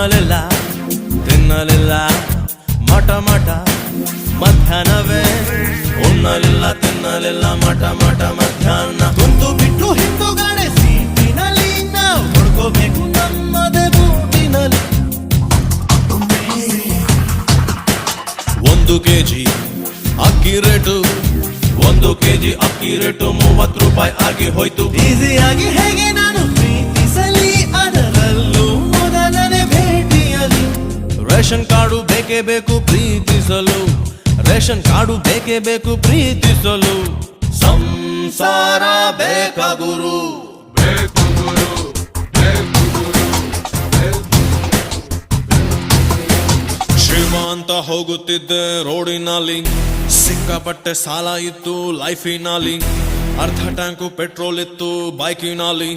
ಉಣ್ಣಲಿಲ್ಲ ತಿನ್ನಲಿಲ್ಲ ಮಠ ಮಠ ಮಧ್ಯಾಹ್ನವೇ ಉಣ್ಣಲಿಲ್ಲ ತಿನ್ನಲಿಲ್ಲ ಮಠ ಮಠ ಮಧ್ಯಾಹ್ನ ಕುಂತು ಬಿಟ್ಟು ಹಿಂದುಗಡೆ ಸೀಟಿನಲ್ಲಿ ನಾವು ಹೊಡ್ಕೋಬೇಕು ನಮ್ಮದೇ ಬೂಟಿನಲ್ಲಿ. 1 ಕೆಜಿ ಅಕ್ಕಿ ರೇಟು 1 ಕೆಜಿ ಅಕ್ಕಿ ರೇಟು 30 ರೂಪಾಯಿ ಆಗಿ ಹೋಯ್ತು. ಈಸಿಯಾಗಿ ಹೇಗೆ ನಾನು ಪ್ರೀತಿಸಲಿ ಅದರಲ್ಲೂ ಮೊದಲನೇ ಭೇಟಿಯಲ್ಲಿ. ರೇಷನ್ ಕಾರ್ಡು ಬೇಕೇ ಬೇಕು ಪ್ರೀತಿಸಲು, ರೇಷನ್ ಕಾರ್ಡು ಬೇಕೇ ಬೇಕು ಪ್ರೀತಿಸಲು. ಸಂಸಾರ ಬೇಕಾ ಗುರು, ಶ್ರೀಮಂತ ಹೋಗುತ್ತಿದ್ದೆ ರೋಡಿನಲ್ಲಿ, ಸಿಕ್ಕಾಪಟ್ಟೆ ಸಾಲ ಇತ್ತು ಲೈಫಿನಲ್ಲಿ, ಅರ್ಧ ಟ್ಯಾಂಕು ಪೆಟ್ರೋಲ್ ಇತ್ತು ಬೈಕಿನಲ್ಲಿ.